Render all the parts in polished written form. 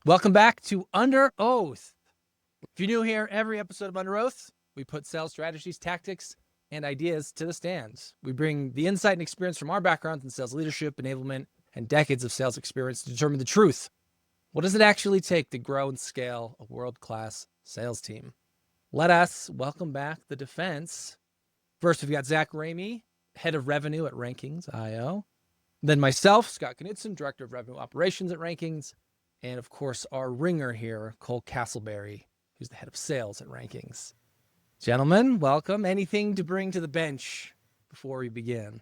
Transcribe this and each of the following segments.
Welcome back to Under Oath. If you're new here, every episode of Under Oath, we put sales strategies, tactics, and ideas to the stands. We bring the insight and experience from our backgrounds in sales leadership, enablement, and decades of sales experience to determine the truth. What does it actually take to grow and scale a world-class sales team? Let us welcome back the defense. First, we've got Zach Ramey, head of revenue at Rankings.io. Then myself, Scott Knudsen, director of revenue operations at Rankings. And of course, our ringer here, Cole Castleberry, who's the head of sales at Rankings. Gentlemen, welcome. Anything to bring to the bench before we begin?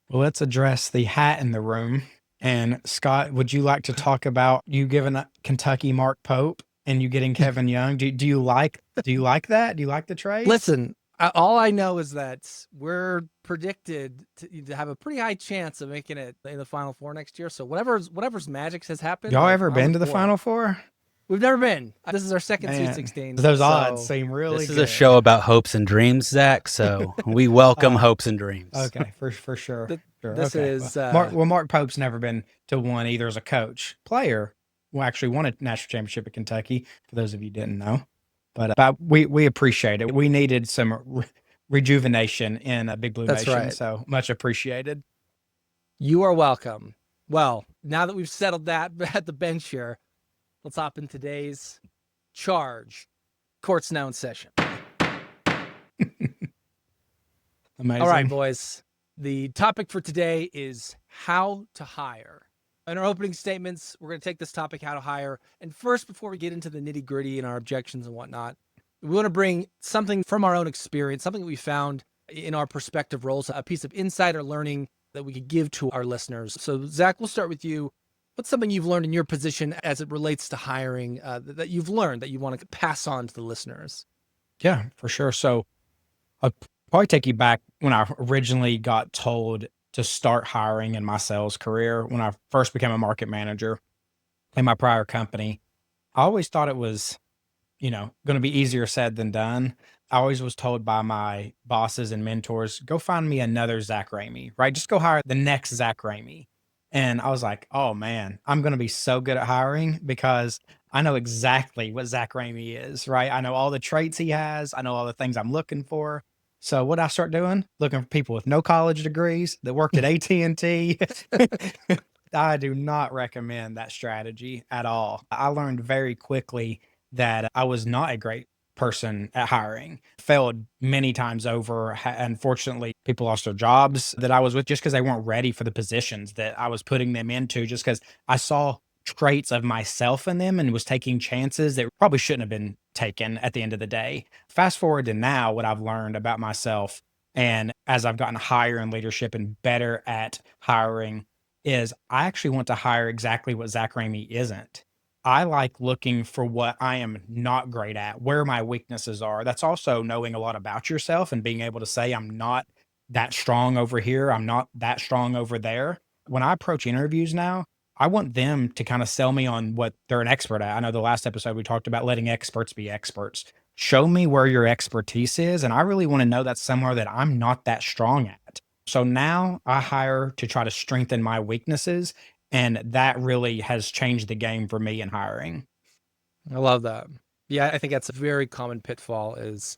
Well, let's address the hat in the room. And Scott, would you like to talk about you giving Kentucky Mark Pope and you getting Kevin Young? Do you like that? Do you like the trade? Listen, all I know is that we're predicted to have a pretty high chance of making it in the Final Four next year. So whatever's magic has happened. Y'all ever been to the Final Four? We've never been. This is our second Sweet 16. Those odds seem really good. This is a show about hopes and dreams, Zach, so we welcome hopes and dreams. Okay, for sure. This is... Mark Pope's never been to one either as a coach. Player, well, actually won a national championship at Kentucky, for those of you who didn't know. But we appreciate it. We needed some rejuvenation in a Big Blue Nation, right. So much appreciated. You are welcome. Well, now that we've settled that at the bench here, let's hop in today's charge. Court's now in session. Amazing. All right, boys. The topic for today is how to hire. In our opening statements, we're going to take this topic, how to hire. And first, before we get into the nitty gritty and our objections and whatnot, we want to bring something from our own experience, something that we found in our prospective roles, a piece of insight or learning that we could give to our listeners. So Zach, we'll start with you. What's something you've learned in your position as it relates to hiring that you've learned that you want to pass on to the listeners? Yeah, for sure. So I'll probably take you back when I originally got told to start hiring in my sales career. When I first became a market manager in my prior company, I always thought it was, going to be easier said than done. I always was told by my bosses and mentors, go find me another Zach Ramey, right? Just go hire the next Zach Ramey. And I was like, oh man, I'm going to be so good at hiring because I know exactly what Zach Ramey is, right? I know all the traits he has. I know all the things I'm looking for. So what I start doing, looking for people with no college degrees that worked at AT&T. I do not recommend that strategy at all. I learned very quickly that I was not a great person at hiring. Failed many times over. Unfortunately, people lost their jobs that I was with just because they weren't ready for the positions that I was putting them into, just because I saw traits of myself in them and was taking chances that probably shouldn't have been taken at the end of the day. Fast forward to now, what I've learned about myself, and as I've gotten higher in leadership and better at hiring, is I actually want to hire exactly what Zach Ramey isn't. I like looking for what I am not great at, where my weaknesses are. That's also knowing a lot about yourself and being able to say, I'm not that strong over here. I'm not that strong over there. When I approach interviews now, I want them to kind of sell me on what they're an expert at. I know the last episode we talked about letting experts be experts. Show me where your expertise is. And I really want to know that's somewhere that I'm not that strong at. So now I hire to try to strengthen my weaknesses. And that really has changed the game for me in hiring. I love that. Yeah, I think that's a very common pitfall is,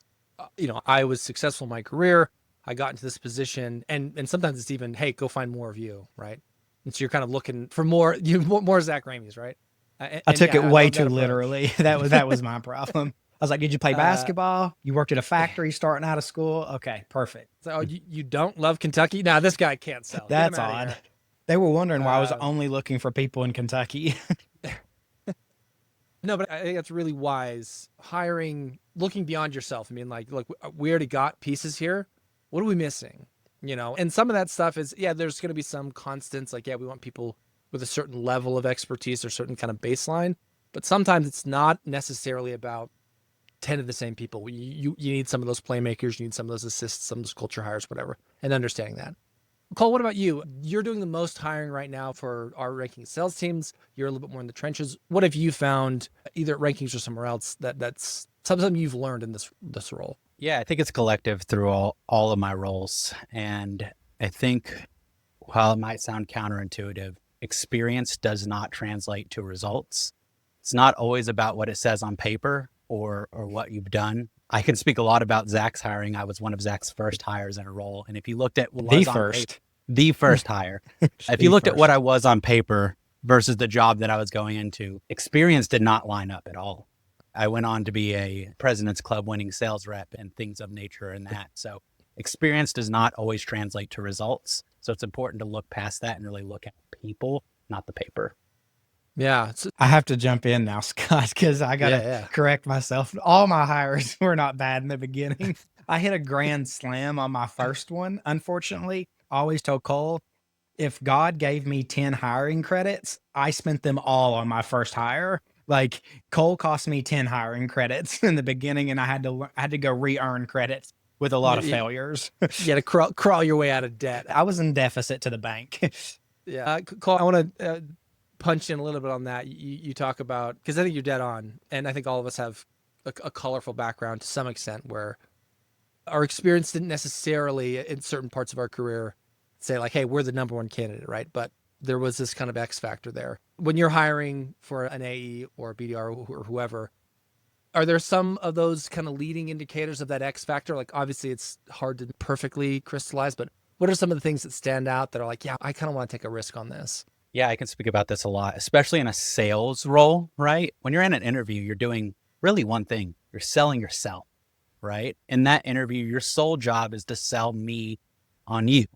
I was successful in my career. I got into this position and sometimes it's even, hey, go find more of you, right? And so you're kind of looking for more Zach Ramey's, right? I took it way too literally. That was my problem. I was like, did you play basketball? You worked at a factory starting out of school? Okay, perfect. So you don't love Kentucky? Nah, this guy can't sell. That's odd. They were wondering why I was only looking for people in Kentucky. No, but I think that's really wise. Hiring, looking beyond yourself. I mean, look, we already got pieces here. What are we missing? And some of that stuff is, there's going to be some constants. Like, we want people with a certain level of expertise or certain kind of baseline. But sometimes it's not necessarily about 10 of the same people. You need some of those playmakers. You need some of those assists, some of those culture hires, whatever, and understanding that. Cole, what about you? You're doing the most hiring right now for our Ranking sales teams. You're a little bit more in the trenches. What have you found, either at Rankings or somewhere else, that's something you've learned in this role? Yeah, I think it's collective through all of my roles. And I think while it might sound counterintuitive, experience does not translate to results. It's not always about what it says on paper or what you've done. I can speak a lot about Zach's hiring. I was one of Zach's first hires in a role. And if you looked at what The was on first. paper, the first hire, if The you looked at what first. I was on paper versus the job that I was going into, experience did not line up at all. I went on to be a President's Club winning sales rep and things of nature and that. So experience does not always translate to results. So it's important to look past that and really look at people, not the paper. Yeah. I have to jump in now, Scott, because I got to Yeah. correct myself. All my hires were not bad in the beginning. I hit a grand slam on my first one. Unfortunately, I always told Cole, if God gave me 10 hiring credits, I spent them all on my first hire. Like Cole cost me 10 hiring credits in the beginning, and I had to go re-earn credits with a lot of Yeah. failures. You got to crawl your way out of debt. I was in deficit to the bank. Yeah. Cole, I want to punch in a little bit on that. You talk about, because I think you're dead on. And I think all of us have a colorful background to some extent where our experience didn't necessarily in certain parts of our career say like, hey, we're the number one candidate, right? But there was this kind of X factor there. When you're hiring for an AE or a BDR or whoever, are there some of those kind of leading indicators of that X factor? Like obviously it's hard to perfectly crystallize, but what are some of the things that stand out that are like, yeah, I kind of want to take a risk on this? Yeah, I can speak about this a lot, especially in a sales role, right? When you're in an interview, you're doing really one thing. You're selling yourself, right? In that interview, your sole job is to sell me on you.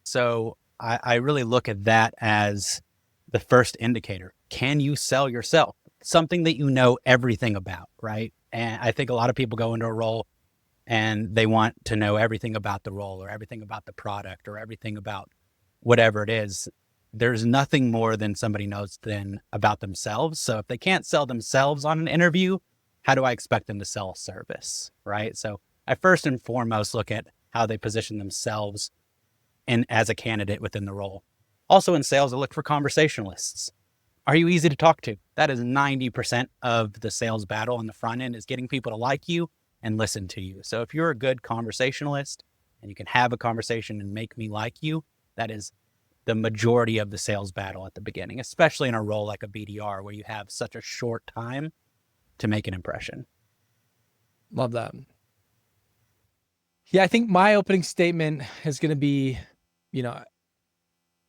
So I really look at that as the first indicator. Can you sell yourself? Something that you know everything about, right? And I think a lot of people go into a role and they want to know everything about the role or everything about the product or everything about whatever it is. There's nothing more than somebody knows than about themselves. So if they can't sell themselves on an interview, how do I expect them to sell a service, right? So I first and foremost look at how they position themselves and as a candidate within the role. Also in sales, I look for conversationalists. Are you easy to talk to? That is 90% of the sales battle on the front end, is getting people to like you and listen to you. So if you're a good conversationalist and you can have a conversation and make me like you, that is the majority of the sales battle at the beginning, especially in a role like a BDR where you have such a short time to make an impression. Love that. Yeah, I think my opening statement is going to be,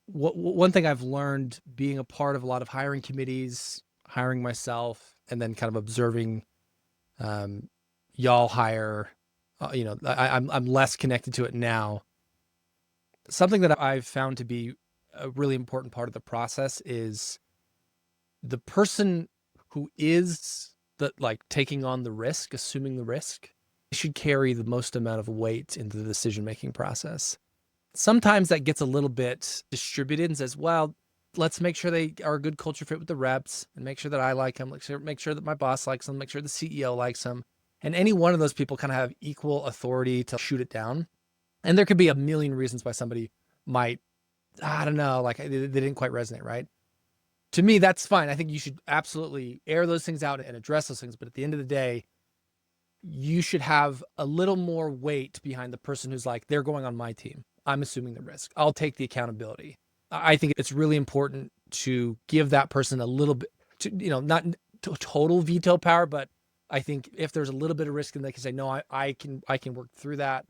one thing I've learned being a part of a lot of hiring committees, hiring myself, and then kind of observing y'all hire. I'm less connected to it now. Something that I've found to be a really important part of the process is the person who is taking on the risk, assuming the risk, should carry the most amount of weight into the decision-making process. Sometimes that gets a little bit distributed and says, well, let's make sure they are a good culture fit with the reps and make sure that I like them, make sure that my boss likes them, make sure the CEO likes them. And any one of those people kind of have equal authority to shoot it down. And there could be a million reasons why somebody might, I don't know, like they didn't quite resonate, right? To me, that's fine. I think you should absolutely air those things out and address those things. But at the end of the day, you should have a little more weight behind the person who's like, they're going on my team. I'm assuming the risk. I'll take the accountability. I think it's really important to give that person a little bit, not total veto power, but I think if there's a little bit of risk and they can say, no, I can work through that,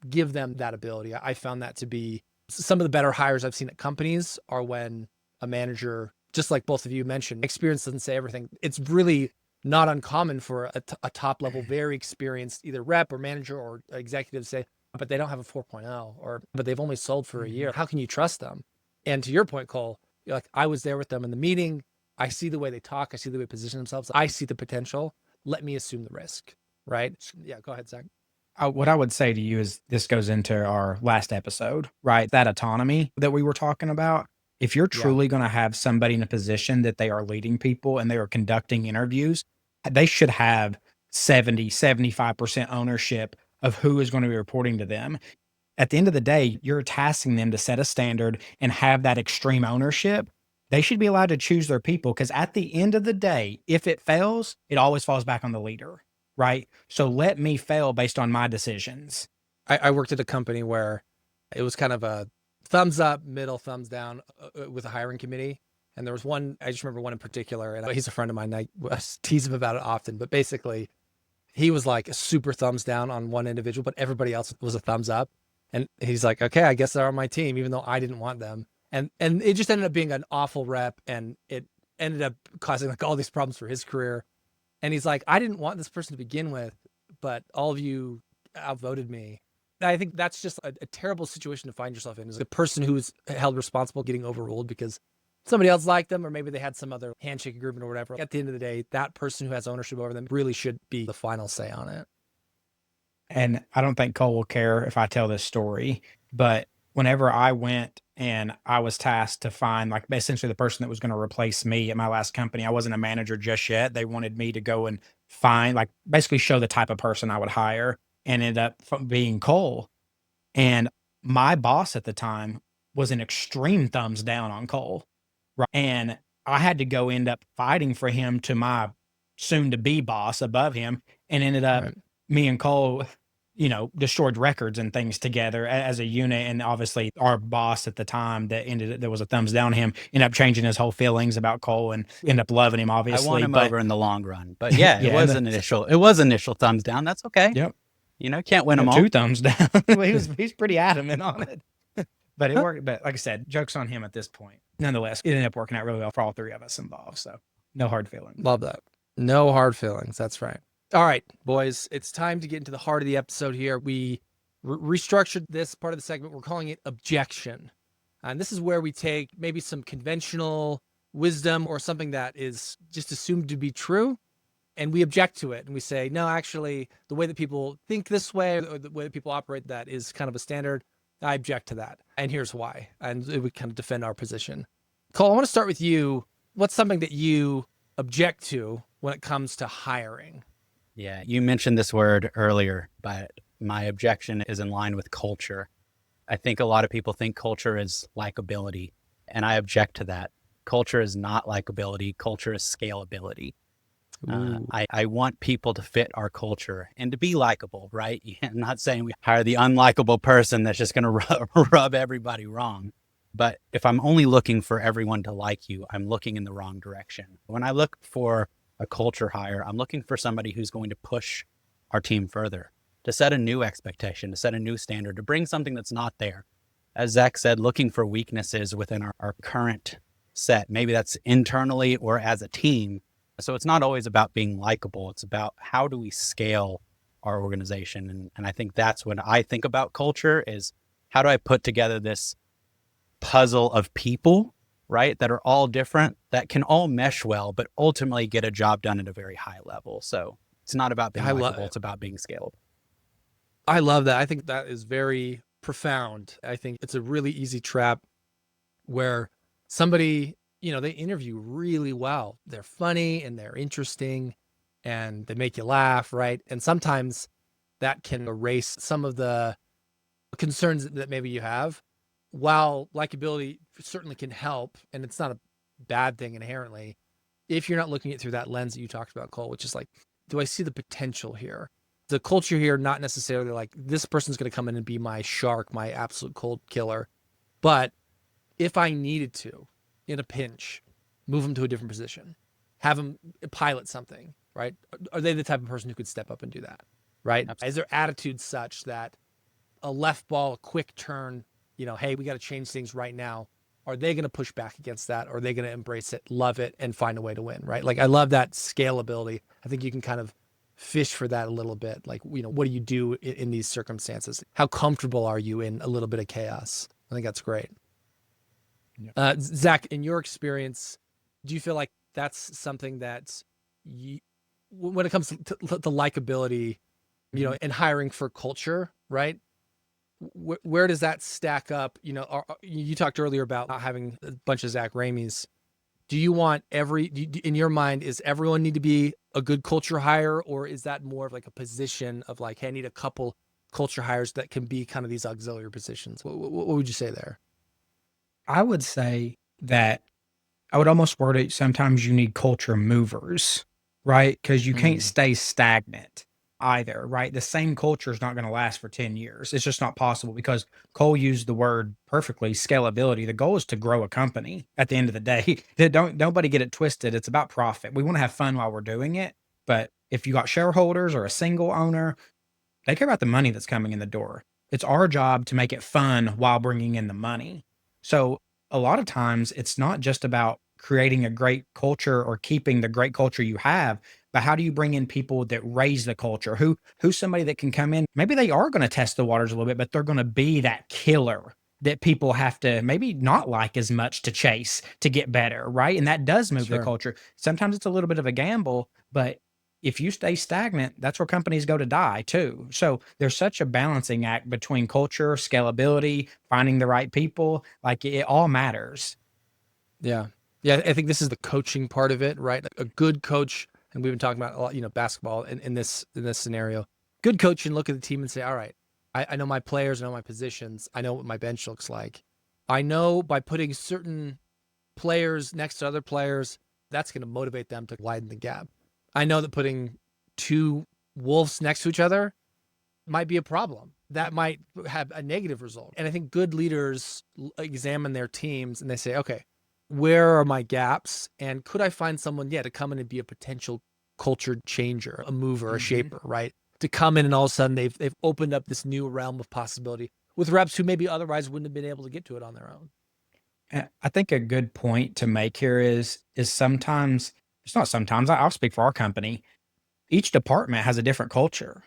give them that ability. I found that to be some of the better hires I've seen at companies are when a manager, just like both of you mentioned, experience doesn't say everything. It's really not uncommon for a top level, very experienced either rep or manager or executive to say, but they don't have a 4.0 but they've only sold for a year. How can you trust them? And to your point, Cole, you're like, I was there with them in the meeting. I see the way they talk. I see the way they position themselves. I see the potential. Let me assume the risk, right? Yeah, go ahead, Zach. What I would say to you is this goes into our last episode, right? That autonomy that we were talking about. If you're truly going to have somebody in a position that they are leading people and they are conducting interviews, they should have 75% ownership of who is going to be reporting to them. At the end of the day, you're tasking them to set a standard and have that extreme ownership. They should be allowed to choose their people, because at the end of the day, if it fails, it always falls back on the leader, right? So let me fail based on my decisions. I worked at a company where it was kind of a thumbs up, middle, thumbs down with a hiring committee. And there was one, I just remember one in particular, and he's a friend of mine. I tease him about it often, but basically he was like a super thumbs down on one individual, but everybody else was a thumbs up. And he's like, okay, I guess they're on my team, even though I didn't want them. And it just ended up being an awful rep, and it ended up causing like all these problems for his career. And he's like, I didn't want this person to begin with, but all of you outvoted me. And I think that's just a terrible situation to find yourself in, is the person who's held responsible getting overruled because somebody else liked them, or maybe they had some other handshake agreement or whatever. At the end of the day, that person who has ownership over them really should be the final say on it. And I don't think Cole will care if I tell this story, but whenever I went and I was tasked to find like essentially the person that was going to replace me at my last company, I wasn't a manager just yet. They wanted me to go and find, like, basically show the type of person I would hire, and ended up being Cole. And my boss at the time was an extreme thumbs down on Cole. Right. And I had to go end up fighting for him to my soon to be boss above him, and ended up me and Cole, destroyed records and things together as a unit. And obviously our boss at the time that was a thumbs down on him, ended up changing his whole feelings about Cole and ended up loving him, obviously. I want him over in the long run. But yeah, it was initial thumbs down. That's okay. Yep. Can't win them all. 2 thumbs down. He's pretty adamant on it. But it worked. But like I said, joke's on him at this point. Nonetheless, it ended up working out really well for all 3 of us involved. So no hard feelings. Love that. No hard feelings. That's right. All right, boys, it's time to get into the heart of the episode here. We restructured this part of the segment. We're calling it objection. And this is where we take maybe some conventional wisdom or something that is just assumed to be true, and we object to it. And we say, no, actually, the way that people think this way, or the way that people operate, that is kind of a standard. I object to that. And here's why. And we kind of defend our position. Cole, I want to start with you. What's something that you object to when it comes to hiring? Yeah, you mentioned this word earlier, but my objection is in line with culture. I think a lot of people think culture is likability, and I object to that. Culture is not likability. Culture is scalability. I want people to fit our culture and to be likable, right? I'm not saying we hire the unlikable person that's just going to rub everybody wrong. But if I'm only looking for everyone to like you, I'm looking in the wrong direction. When I look for a culture hire, I'm looking for somebody who's going to push our team further, to set a new expectation, to set a new standard, to bring something that's not there. As Zach said, looking for weaknesses within our current set. Maybe that's internally or as a team. So it's not always about being likable. It's about how do we scale our organization. And I think that's when I think about culture, is how do I put together this puzzle of people, right, that are all different, that can all mesh well, but ultimately get a job done at a very high level. So it's not about being likable, it's about being scalable. I love that. I think that is very profound. I think it's a really easy trap where somebody, they interview really well. They're funny and they're interesting and they make you laugh, right? And sometimes that can erase some of the concerns that maybe you have. While likability certainly can help, and it's not a bad thing inherently, if you're not looking at it through that lens that you talked about, Cole, which is like, do I see the potential here? The culture here, not necessarily like this person's going to come in and be my shark, my absolute cold killer. But if I needed to, in a pinch, move them to a different position, have them pilot something, right? Are they the type of person who could step up and do that, right? Absolutely. Is their attitude such that a left ball, a quick turn, hey, we got to change things right now. Are they going to push back against that? Or are they going to embrace it, love it, and find a way to win, right? Like, I love that scalability. I think you can kind of fish for that a little bit. Like, what do you do in these circumstances? How comfortable are you in a little bit of chaos? I think that's great. Yeah. Zach, in your experience, do you feel like that's something that when it comes to the likability, and hiring for culture, right? Where does that stack up? You talked earlier about not having a bunch of Zach Ramey's. Do you want in your mind, is everyone need to be a good culture hire, or is that more of like a position of like, hey, I need a couple culture hires that can be kind of these auxiliary positions? What would you say there? I would say that I would almost word it, sometimes you need culture movers, right? Because you can't stay stagnant. either, right? The same culture is not going to last for 10 years. It's just not possible because Cole used the word perfectly, scalability. The goal is to grow a company at the end of the day. Don't nobody get it twisted. It's about profit. We want to have fun while we're doing it. But if you got shareholders or a single owner, they care about the money that's coming in the door. It's our job to make it fun while bringing in the money. So a lot of times it's not just about creating a great culture or keeping the great culture you have, but how do you bring in people that raise the culture? Who's somebody that can come in? Maybe they are going to test the waters a little bit, but they're going to be that killer that people have to maybe not like as much to chase to get better, right? And that does move the Sure. culture. Sometimes it's a little bit of a gamble, but if you stay stagnant, that's where companies go to die too. So there's such a balancing act between culture, scalability, finding the right people. Like it all matters. Yeah. Yeah. I think this is the coaching part of it, right? A good coach, and we've been talking about a lot, basketball in this scenario. Good coach can look at the team and say, all right, I know my players, I know my positions, I know what my bench looks like. I know by putting certain players next to other players, that's going to motivate them to widen the gap. I know that putting two wolves next to each other might be a problem. That might have a negative result. And I think good leaders examine their teams and they say, okay, where are my gaps? And could I find someone, to come in and be a potential culture changer, a mover, a Mhm. shaper, right? To come in and all of a sudden they've opened up this new realm of possibility with reps who maybe otherwise wouldn't have been able to get to it on their own. I think a good point to make here is sometimes it's not sometimes. I'll speak for our company. Each department has a different culture,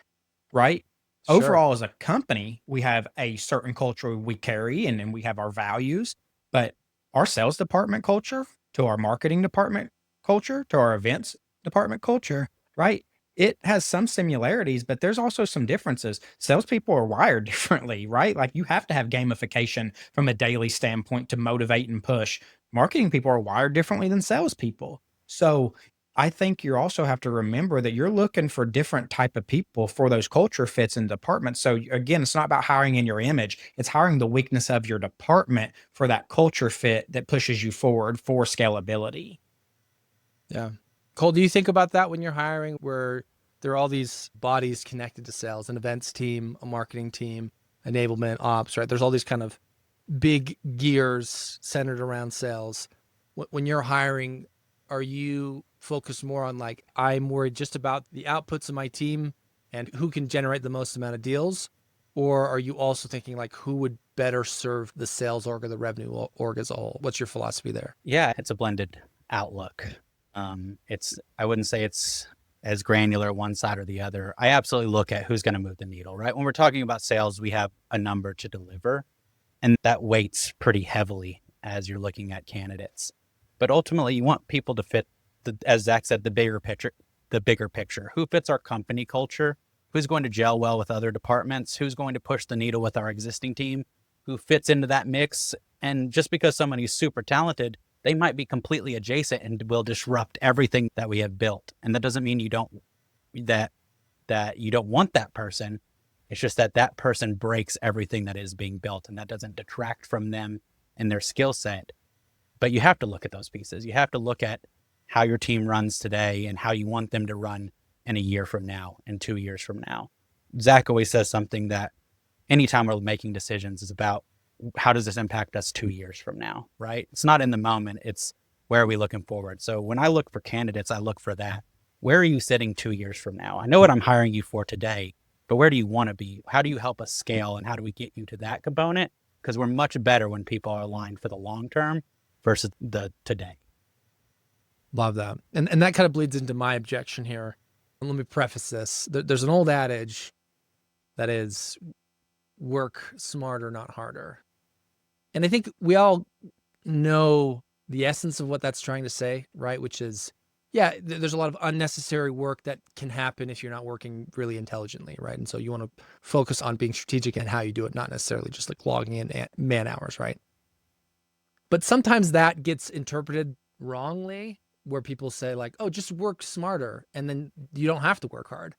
right? Sure. Overall, as a company, we have a certain culture we carry and we have our values, but our sales department culture to our marketing department culture to our events department culture, right? It has some similarities, but there's also some differences. Salespeople are wired differently, right? Like you have to have gamification from a daily standpoint to motivate and push. Marketing people are wired differently than salespeople. So I think you also have to remember that you're looking for different type of people for those culture fits in departments. So again, it's not about hiring in your image. It's hiring the weakness of your department for that culture fit that pushes you forward for scalability. Yeah. Cole, do you think about that when you're hiring where there are all these bodies connected to sales, an events team, a marketing team, enablement, ops, right? There's all these kind of big gears centered around sales. When you're hiring, are you focused more on like, I'm worried just about the outputs of my team and who can generate the most amount of deals? Or are you also thinking like who would better serve the sales org or the revenue org as a whole? What's your philosophy there? Yeah, it's a blended outlook. I wouldn't say it's as granular one side or the other. I absolutely look at who's going to move the needle, right? When we're talking about sales, we have a number to deliver, and that weights pretty heavily as you're looking at candidates. But ultimately, you want people to fit as Zach said, the bigger picture. Who fits our company culture? Who's going to gel well with other departments? Who's going to push the needle with our existing team? Who fits into that mix? And just because somebody's super talented, they might be completely adjacent and will disrupt everything that we have built. And that doesn't mean you don't want that person. It's just that person breaks everything that is being built, and that doesn't detract from them and their skill set. But you have to look at those pieces. You have to look at how your team runs today and how you want them to run in a year from now and 2 years from now. Zach always says something that anytime we're making decisions is about how does this impact us 2 years from now, right? It's not in the moment. It's where are we looking forward? So when I look for candidates, I look for that. Where are you sitting 2 years from now? I know what I'm hiring you for today, but where do you want to be? How do you help us scale, and how do we get you to that component? Because we're much better when people are aligned for the long term versus the today. Love that. And that kind of bleeds into my objection here. And let me preface this. There's an old adage that is work smarter, not harder. And I think we all know the essence of what that's trying to say, right? Which is, there's a lot of unnecessary work that can happen if you're not working really intelligently, right? And so you want to focus on being strategic in how you do it, not necessarily just like logging in man hours, right? But sometimes that gets interpreted wrongly, where people say like, oh, just work smarter and then you don't have to work hard,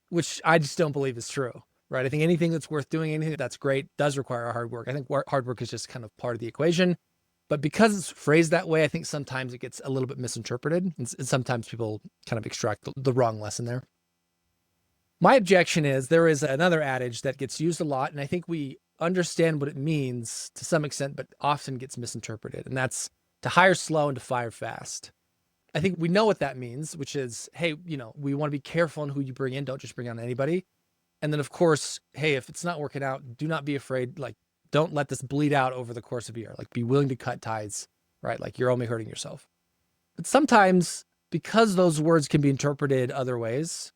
which I just don't believe is true, right? I think anything that's worth doing, anything that's great does require hard work. I think hard work is just kind of part of the equation, but because it's phrased that way, I think sometimes it gets a little bit misinterpreted and sometimes people kind of extract the wrong lesson there. My objection is there is another adage that gets used a lot, and I think we understand what it means to some extent, but often gets misinterpreted, and that's to hire slow and to fire fast. I think we know what that means, which is, hey, we want to be careful on who you bring in. Don't just bring on anybody. And then, of course, hey, if it's not working out, do not be afraid. Like, don't let this bleed out over the course of a year. Like, be willing to cut ties, right? Like, you're only hurting yourself. But sometimes, because those words can be interpreted other ways,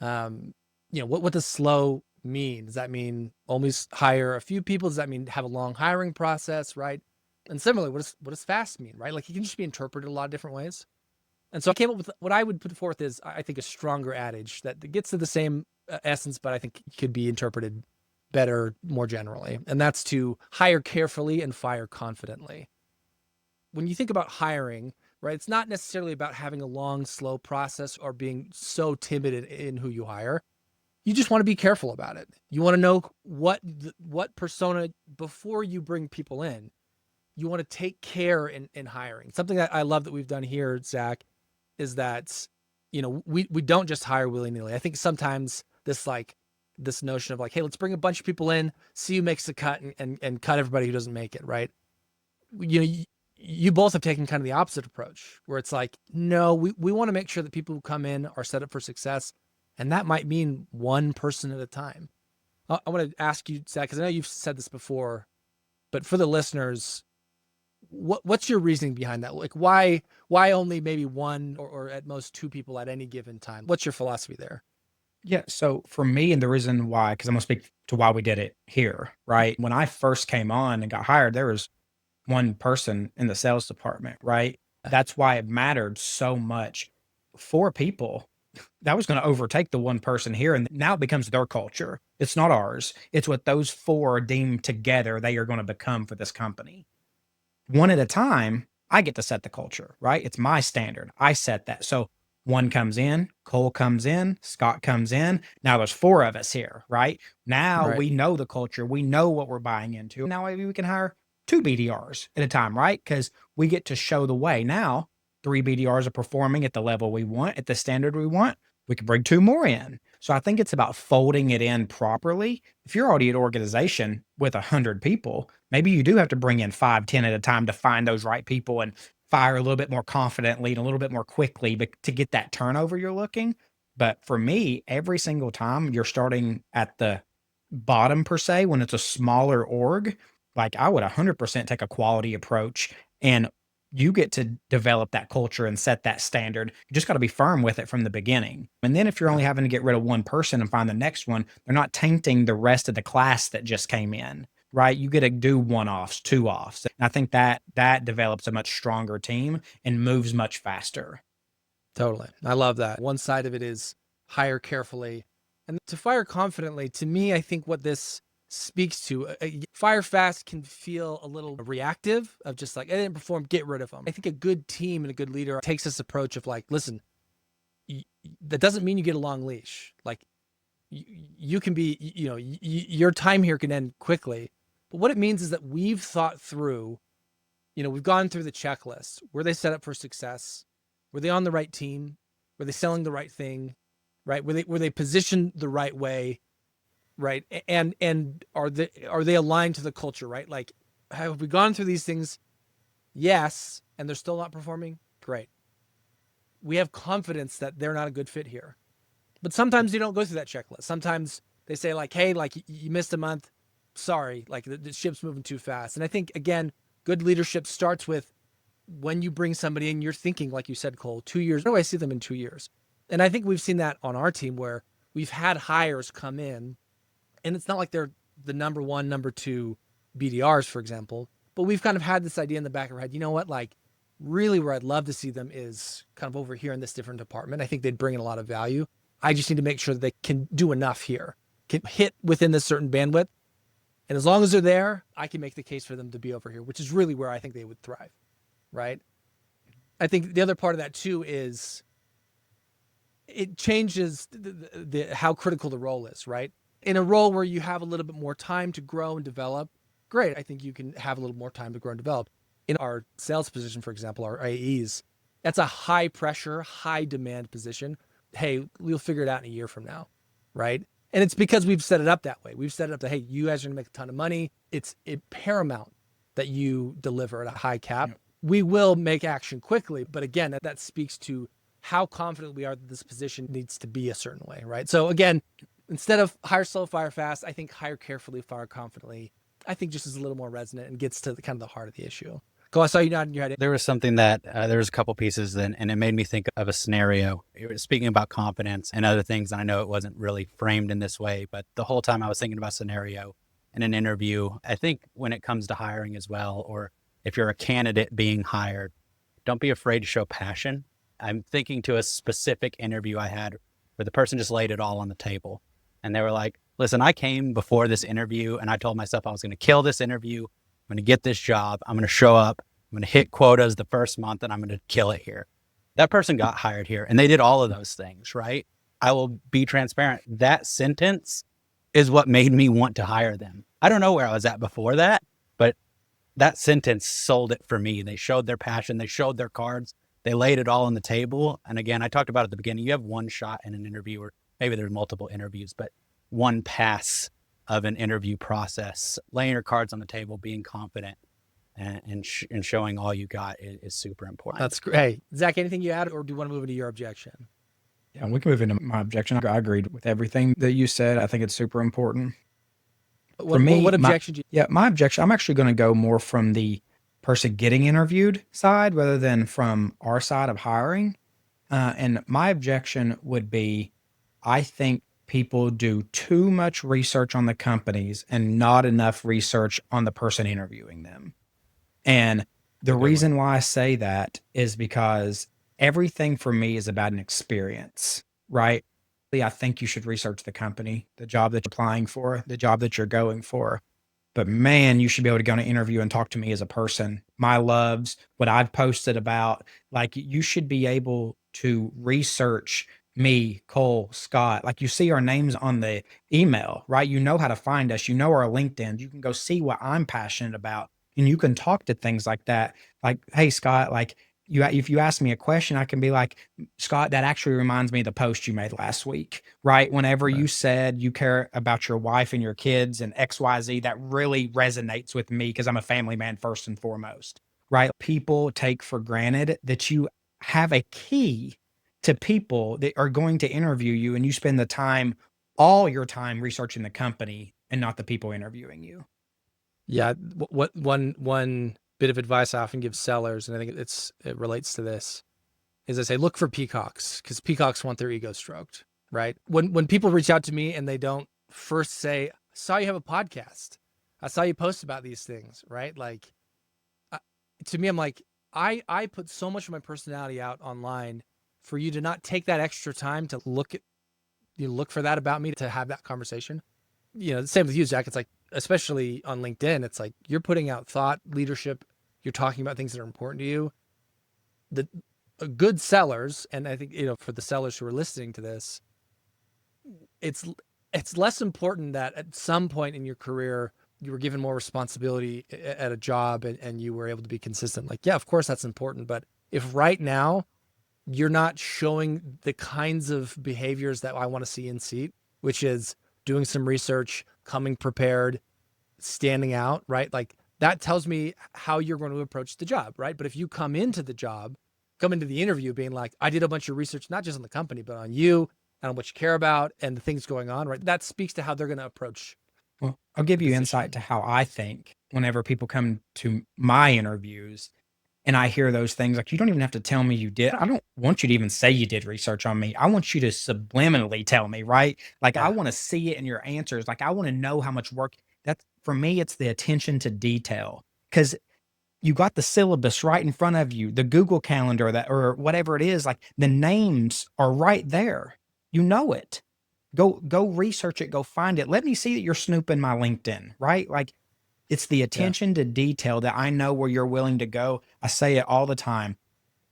what does slow mean? Does that mean only hire a few people? Does that mean have a long hiring process, right? And similarly, what does fast mean, right? Like, it can just be interpreted a lot of different ways. And so I came up with what I would put forth is, I think, a stronger adage that gets to the same essence, but I think could be interpreted better more generally. And that's to hire carefully and fire confidently. When you think about hiring, right, it's not necessarily about having a long, slow process or being so timid in who you hire. You just want to be careful about it. You want to know what persona before you bring people in. You want to take care in hiring. Something that I love that we've done here, Zach, is that, we don't just hire willy-nilly. I think sometimes this notion of like, hey, let's bring a bunch of people in, see who makes the cut and cut everybody who doesn't make it, right? You both have taken kind of the opposite approach where it's like, no, we want to make sure that people who come in are set up for success. And that might mean one person at a time. I want to ask you, Zach, because I know you've said this before, but for the listeners, what's your reasoning behind that? Like, why only maybe one or at most two people at any given time? What's your philosophy there? Yeah. So for me, and the reason why, because I'm going to speak to why we did it here, right? When I first came on and got hired, there was one person in the sales department, right? That's why it mattered so much. 4 people, that was going to overtake the one person here. And now it becomes their culture. It's not ours. It's what those 4 deemed together they are going to become for this company. One at a time, I get to set the culture, right? It's my standard. I set that. So one comes in, Cole comes in, Scott comes in. Now there's 4 of us here, right? Now Right. we know the culture. We know what we're buying into. Now maybe we can hire 2 BDRs at a time, right? Because we get to show the way. Now 3 BDRs are performing at the level we want, at the standard we want. We can bring 2 more in. So I think it's about folding it in properly. If you're already an organization with 100 people, maybe you do have to bring in 5, 10 at a time to find those right people and fire a little bit more confidently and a little bit more quickly to get that turnover you're looking. But for me, every single time you're starting at the bottom per se, when it's a smaller org, like I would 100% take a quality approach, and you get to develop that culture and set that standard. You just got to be firm with it from the beginning. And then if you're only having to get rid of one person and find the next one, they're not tainting the rest of the class that just came in, right? You get to do 1-offs, 2-offs. And I think that develops a much stronger team and moves much faster. Totally. I love that. One side of it is hire carefully and to fire confidently. To me, I think what this speaks to, fire fast can feel a little reactive of just like, I didn't perform, get rid of them. I think a good team and a good leader takes this approach of like, listen, that doesn't mean you get a long leash. Like you can be, your time here can end quickly. But what it means is that we've thought through, we've gone through the checklist. Were they set up for success? Were they on the right team? Were they selling the right thing? Right? Were they positioned the right way? Right. And are they aligned to the culture, right? Like, have we gone through these things? Yes. And they're still not performing? Great. We have confidence that they're not a good fit here. But sometimes you don't go through that checklist. Sometimes they say like, hey, like you missed a month. Sorry. Like the ship's moving too fast. And I think, again, good leadership starts with when you bring somebody in, you're thinking, like you said, Cole, 2 years. Where do I see them in 2 years? And I think we've seen that on our team where we've had hires come in. And it's not like they're the number 1, number 2 BDRs, for example, but we've kind of had this idea in the back of our head, you know what, like really where I'd love to see them is kind of over here in this different department. I think they'd bring in a lot of value. I just need to make sure that they can do enough here, can hit within this certain bandwidth. And as long as they're there, I can make the case for them to be over here, which is really where I think they would thrive, right? I think the other part of that too is it changes how critical the role is, right? In a role where you have a little bit more time to grow and develop, great. I think you can have a little more time to grow and develop. In our sales position, for example, our AEs, that's a high pressure, high demand position. Hey, we'll figure it out in a year from now, right? And it's because we've set it up that way. We've set it up that, hey, you guys are gonna make a ton of money. It's paramount that you deliver at a high cap. Yep. We will make action quickly, but again, that speaks to how confident we are that this position needs to be a certain way, right? So again, instead of hire slow, fire fast, I think hire carefully, fire confidently. I think just is a little more resonant and gets to the kind of the heart of the issue. Go, I saw you nodding your head. There was something that there was a couple pieces and it made me think of a scenario. It was speaking about confidence and other things. And I know it wasn't really framed in this way, but the whole time I was thinking about scenario in an interview. I think when it comes to hiring as well, or if you're a candidate being hired, don't be afraid to show passion. I'm thinking to a specific interview I had where the person just laid it all on the table. And they were like, listen, I came before this interview and I told myself I was going to kill this interview. I'm going to get this job. I'm going to show up. I'm going to hit quotas the first month and I'm going to kill it here. That person got hired here and they did all of those things, right? I will be transparent. That sentence is what made me want to hire them. I don't know where I was at before that, but that sentence sold it for me. They showed their passion. They showed their cards. They laid it all on the table. And again, I talked about at the beginning, you have one shot in an interview, or maybe there's multiple interviews, but one pass of an interview process. Laying your cards on the table, being confident, and showing all you got is super important. That's great. Hey, Zach, anything you add, or do you want to move into your objection? Yeah, we can move into my objection. I agreed with everything that you said. I think it's super important. What objection do you? Yeah, my objection, I'm actually going to go more from the person getting interviewed side rather than from our side of hiring. And my objection would be, I think people do too much research on the companies and not enough research on the person interviewing them. And the reason why I say that is because everything for me is about an experience, right? I think you should research the company, the job that you're applying for, the job that you're going for. But man, you should be able to go on an interview and talk to me as a person, my loves, what I've posted about. Like, you should be able to research me, Cole, Scott. Like, you see our names on the email, right? You know how to find us. You know our LinkedIn. You can go see what I'm passionate about. And you can talk to things like that. Like, hey, Scott, like, if you ask me a question, I can be like, Scott, that actually reminds me of the post you made last week, right? Whenever you said you care about your wife and your kids and XYZ, that really resonates with me because I'm a family man first and foremost, right? People take for granted that you have a key to people that are going to interview you, and you spend the time, all your time, researching the company and not the people interviewing you. Yeah, one bit of advice I often give sellers, and I think it relates to this, is I say, look for peacocks, because peacocks want their ego stroked, right? When people reach out to me and they don't first say, I saw you have a podcast, I saw you post about these things, right? Like, to me, I'm like, I put so much of my personality out online for you to not take that extra time to look for that about me, to have that conversation. The same with you, Zach. It's like, especially on LinkedIn, it's like you're putting out thought leadership. You're talking about things that are important to you. The good sellers, and I think, for the sellers who are listening to this, it's less important that at some point in your career, you were given more responsibility at a job and you were able to be consistent. Like, yeah, of course that's important. But if right now you're not showing the kinds of behaviors that I want to see in seat, which is doing some research, coming prepared, standing out, right? Like, that tells me how you're going to approach the job, right? But if you come into the interview being like, I did a bunch of research, not just on the company, but on you and on what you care about and the things going on, right? That speaks to how they're going to approach. Well, I'll give you insight to how I think whenever people come to my interviews and I hear those things. Like, you don't even have to tell me you did. I don't want you to even say you did research on me. I want you to subliminally tell me, right? Like, I want to see it in your answers. Like, I want to know how much work. That's, for me, it's the attention to detail, because you got the syllabus right in front of you, the Google Calendar, that, or whatever it is, like, the names are right there. You know it. Go research it. Go find it. Let me see that you're snooping my LinkedIn, right? Like, it's the attention to detail that I know where you're willing to go. I say it all the time.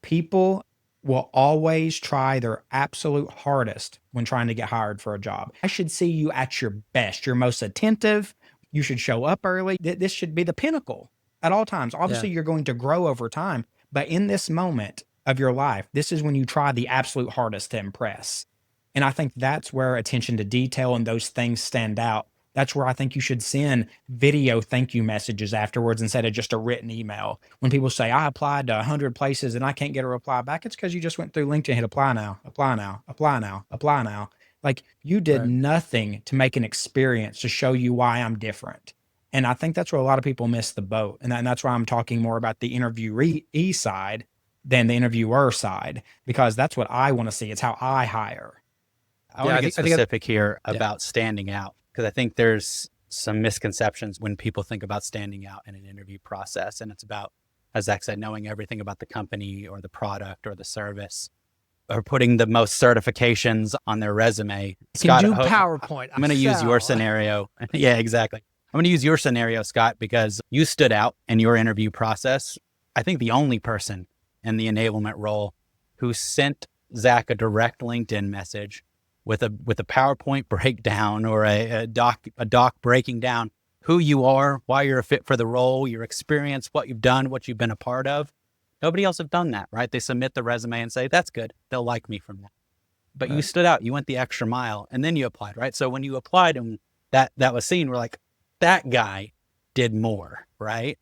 People will always try their absolute hardest when trying to get hired for a job. I should see you at your best, your most attentive. You should show up early. This should be the pinnacle at all times. Obviously, you're going to grow over time, but in this moment of your life, this is when you try the absolute hardest to impress. And I think that's where attention to detail and those things stand out. That's where I think you should send video thank you messages afterwards instead of just a written email. When people say, I applied to 100 places and I can't get a reply back, it's because you just went through LinkedIn and hit apply now, apply now, apply now, apply now. Like you did Right. nothing to make an experience to show you why I'm different. And I think that's where a lot of people miss the boat. And that's why I'm talking more about the interviewee side than the interviewer side, because that's what I want to see. It's how I hire. I Yeah, want I to get think- specific here Yeah. about standing out, because I think there's some misconceptions when people think about standing out in an interview process. And it's about, as Zach said, knowing everything about the company or the product or the service, or putting the most certifications on their resume. Can do I hope- PowerPoint. I'm going to use your Excel. scenario. Yeah, exactly. I'm going to use your scenario, Scott, because you stood out in your interview process. I think the only person in the enablement role who sent Zach a direct LinkedIn message with a PowerPoint breakdown or a doc breaking down who you are, why you're a fit for the role, your experience, what you've done, what you've been a part of. Nobody else have done that, right? They submit the resume and say, that's good. They'll like me from that. But you Right. stood out, you went the extra mile, and then you applied, right? So when you applied and that was seen, we're like, that guy did more, right?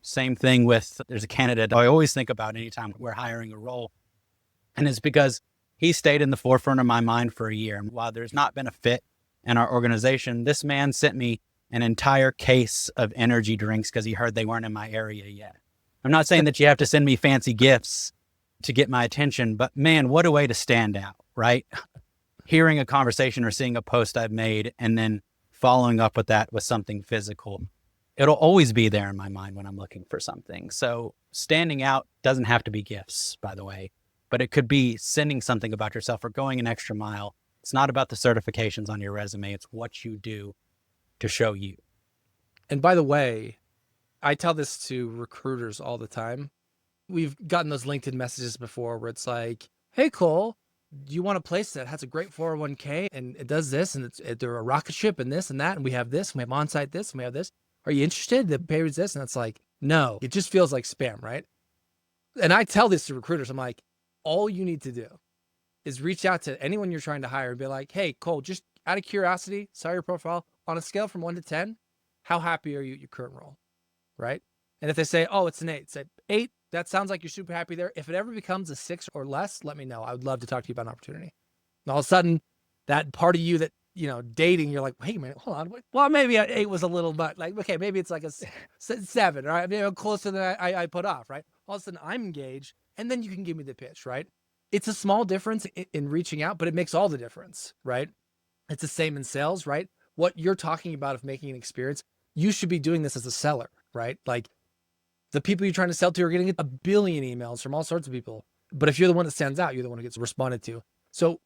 Same thing with, there's a candidate I always think about anytime we're hiring a role. And it's because he stayed in the forefront of my mind for a year. And while there's not been a fit in our organization, this man sent me an entire case of energy drinks because he heard they weren't in my area yet. I'm not saying that you have to send me fancy gifts to get my attention, but man, what a way to stand out, right? Hearing a conversation or seeing a post I've made and then following up with that with something physical. It'll always be there in my mind when I'm looking for something. So standing out doesn't have to be gifts, by the way, but it could be sending something about yourself or going an extra mile. It's not about the certifications on your resume. It's what you do to show you. And by the way, I tell this to recruiters all the time. We've gotten those LinkedIn messages before where it's like, hey, Cole, do you want a place that has a great 401k and it does this and they're a rocket ship and this and that, and we have this and we have on-site this and we have this. Are you interested? The pay is this. And it's like, no, it just feels like spam, right? And I tell this to recruiters. I'm like, all you need to do is reach out to anyone you're trying to hire and be like, hey, Cole, just out of curiosity, saw your profile on a scale from 1 to 10. How happy are you at your current role? Right? And if they say, oh, it's an 8, say 8, that sounds like you're super happy there. If it ever becomes a 6 or less, let me know. I would love to talk to you about an opportunity. And all of a sudden, that part of you that, dating, you're like, wait a minute, hold on. Well, maybe an 8 was a little, but like, okay, maybe it's like a 7, right? Closer than I put off, right? All of a sudden, I'm engaged, and then you can give me the pitch, right? It's a small difference in reaching out, but it makes all the difference, right? It's the same in sales, right? What you're talking about of making an experience, you should be doing this as a seller, right? Like the people you're trying to sell to are getting a billion emails from all sorts of people. But if you're the one that stands out, you're the one who gets responded to. So,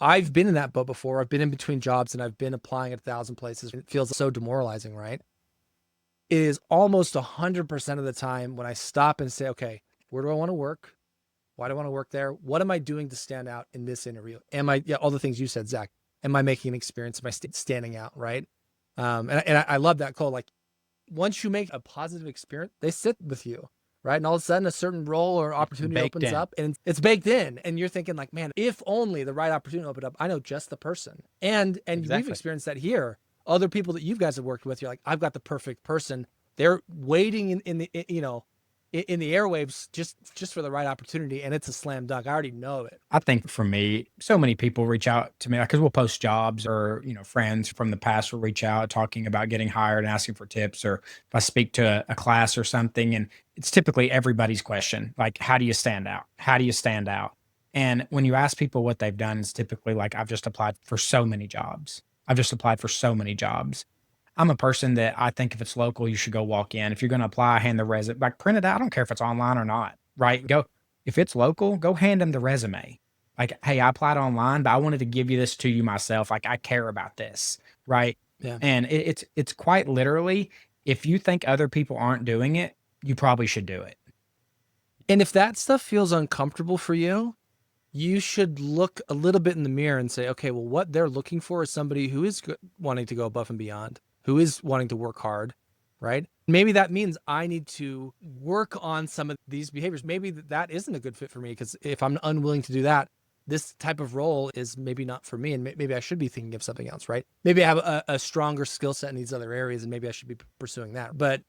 I've been in that boat before. I've been in between jobs and I've been applying at 1,000 places. It feels so demoralizing, right? It is almost 100% of the time when I stop and say, okay, where do I want to work? Why do I want to work there? What am I doing to stand out in this interview? All the things you said, Zach, am I making an experience? Am I standing out? Right. And I love that, Cole. Like once you make a positive experience, they sit with you. Right. And all of a sudden a certain role or opportunity Baked opens in. up and it's baked in. And you're thinking like, man, if only the right opportunity opened up, I know just the person. And we've Exactly. experienced that here. Other people that you guys have worked with, you're like, I've got the perfect person. They're waiting in the airwaves just for the right opportunity, and it's a slam dunk. I already know it. I think for me, so many people reach out to me because we'll post jobs or, friends from the past will reach out talking about getting hired and asking for tips, or if I speak to a class or something, and it's typically everybody's question, like, how do you stand out? How do you stand out? And when you ask people what they've done, it's typically like, I've just applied for so many jobs. I've just applied for so many jobs. I'm a person that I think if it's local, you should go walk in. If you're going to apply, hand the resume, like print it out. I don't care if it's online or not, right? If it's local, go hand them the resume. Like, hey, I applied online, but I wanted to give you this to you myself. Like, I care about this, right? Yeah. And it's quite literally, if you think other people aren't doing it, you probably should do it. And if that stuff feels uncomfortable for you, you should look a little bit in the mirror and say, okay, well, what they're looking for is somebody who is wanting to go above and beyond, who is wanting to work hard, right? Maybe that means I need to work on some of these behaviors. Maybe that isn't a good fit for me, because if I'm unwilling to do that, this type of role is maybe not for me, and maybe I should be thinking of something else, right? Maybe I have a stronger skill set in these other areas, and maybe I should be pursuing that. But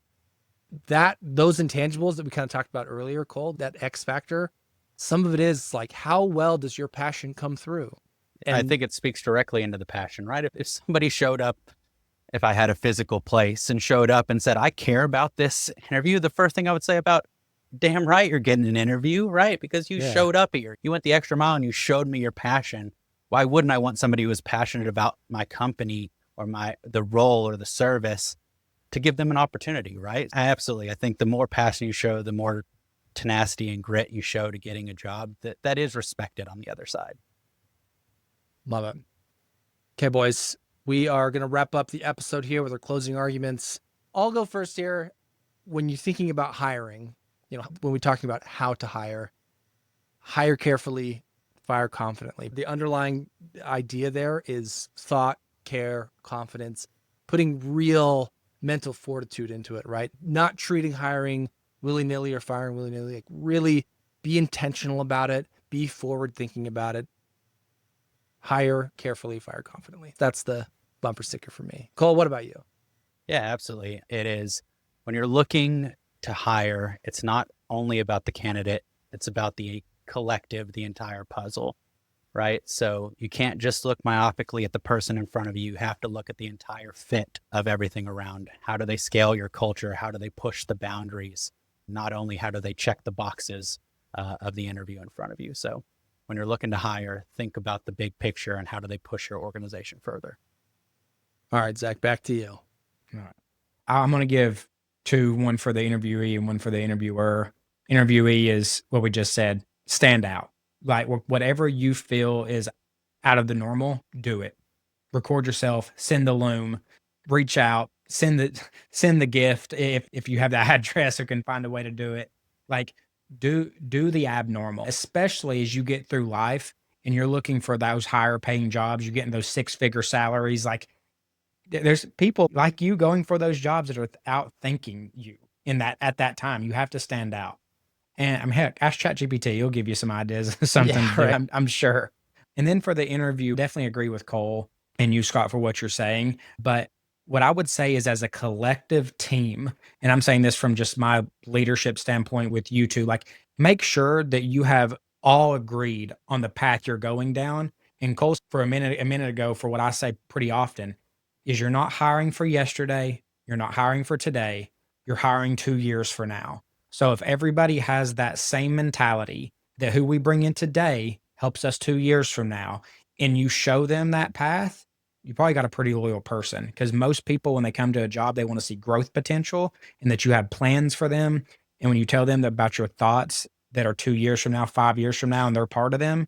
those intangibles that we kind of talked about earlier, Cole, that X factor, some of it is like, how well does your passion come through? I think it speaks directly into the passion, right? If somebody showed up, if I had a physical place and showed up and said, I care about this interview, the first thing I would say about, damn right, you're getting an interview, right? Because you showed up here. You went the extra mile and you showed me your passion. Why wouldn't I want somebody who is passionate about my company or the role or the service to give them an opportunity, right? Absolutely. I think the more passion you show, the more tenacity and grit you show to getting a job that is respected on the other side. Love it. Okay, boys, we are going to wrap up the episode here with our closing arguments. I'll go first here. When you're thinking about hiring, when we're talking about how to hire carefully, fire confidently. The underlying idea there is thought, care, confidence, putting real mental fortitude into it, right? Not treating hiring willy-nilly or firing willy-nilly. Like, really be intentional about it. Be forward thinking about it. Hire carefully, fire confidently. That's the bumper sticker for me. Cole, what about you? Yeah, absolutely. It is. When you're looking to hire, it's not only about the candidate, it's about the collective, the entire puzzle, right? So you can't just look myopically at the person in front of you. You have to look at the entire fit of everything around. How do they scale your culture? How do they push the boundaries? Not only how do they check the boxes of the interview in front of you. So when you're looking to hire, think about the big picture and how do they push your organization further. All right, Zach, back to you. All right. I'm going to give two, one for the interviewee and one for the interviewer. Interviewee is what we just said, stand out. Like, whatever you feel is out of the normal, do it. Record yourself, send the loom, reach out, send the gift if you have the address or can find a way to do it. Like, do the abnormal, especially as you get through life and you're looking for those higher paying jobs, you're getting those 6-figure salaries. Like, there's people like you going for those jobs that are outthinking you at that time. You have to stand out. And heck, ask ChatGPT. He'll give you some ideas, something. Yeah, right. I'm sure. And then for the interview, definitely agree with Cole and you, Scott, for what you're saying. But what I would say is, as a collective team, and I'm saying this from just my leadership standpoint with you two, like, make sure that you have all agreed on the path you're going down. And Cole, for a minute ago, for what I say pretty often, is you're not hiring for yesterday. You're not hiring for today. You're hiring 2 years for now. So if everybody has that same mentality that who we bring in today helps us 2 years from now, and you show them that path, you probably got a pretty loyal person, because most people, when they come to a job, they want to see growth potential and that you have plans for them. And when you tell them about your thoughts that are 2 years from now, 5 years from now, and they're part of them,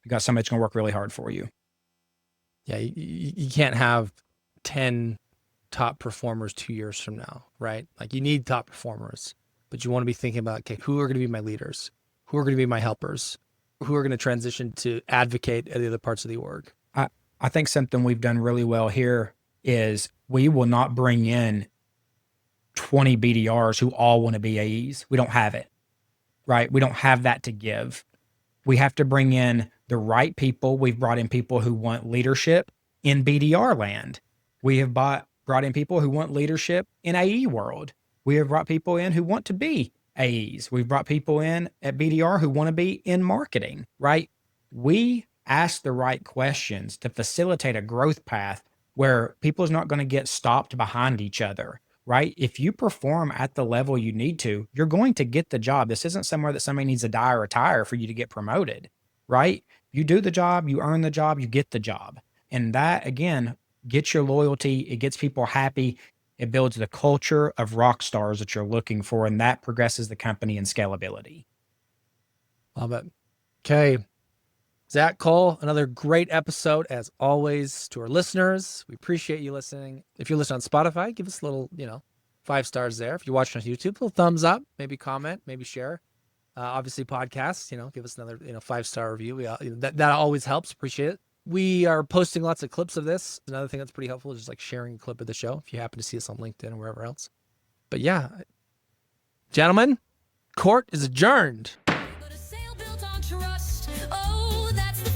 you got somebody that's going to work really hard for you. Yeah, you can't have 10 top performers 2 years from now, right? Like, you need top performers, but you want to be thinking about, okay, who are going to be my leaders? Who are going to be my helpers? Who are going to transition to advocate at the other parts of the org? I think something we've done really well here is we will not bring in 20 BDRs who all want to be AEs. We don't have it, right? We don't have that to give. We have to bring in the right people. We've brought in people who want leadership in BDR land. We have brought in people who want leadership in AE world. We have brought people in who want to be AEs. We've brought people in at BDR who want to be in marketing, right? We ask the right questions to facilitate a growth path where people is not going to get stopped behind each other, right? If you perform at the level you need to, you're going to get the job. This isn't somewhere that somebody needs to die or retire for you to get promoted, right? You do the job, you earn the job, you get the job. And that, again, gets your loyalty. It gets people happy. It builds the culture of rock stars that you're looking for, and that progresses the company in scalability. Love it. Okay. Zach, Cole, another great episode as always. To our listeners, we appreciate you listening. If you're listening on Spotify, give us a little, 5 stars there. If you're watching on YouTube, a little thumbs up, maybe comment, maybe share. Obviously podcasts, give us another, 5-star review. That always helps. Appreciate it. We are posting lots of clips of this. Another thing that's pretty helpful is just like sharing a clip of the show if you happen to see us on LinkedIn or wherever else. But yeah, gentlemen, court is adjourned. But a sail built on trust. Oh, that's the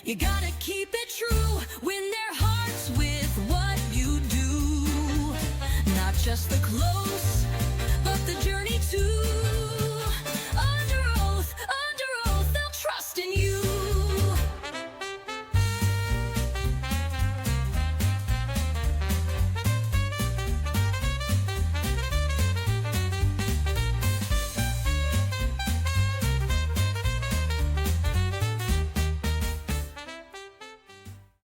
You gotta keep it true, win their hearts with what you do. Not just the close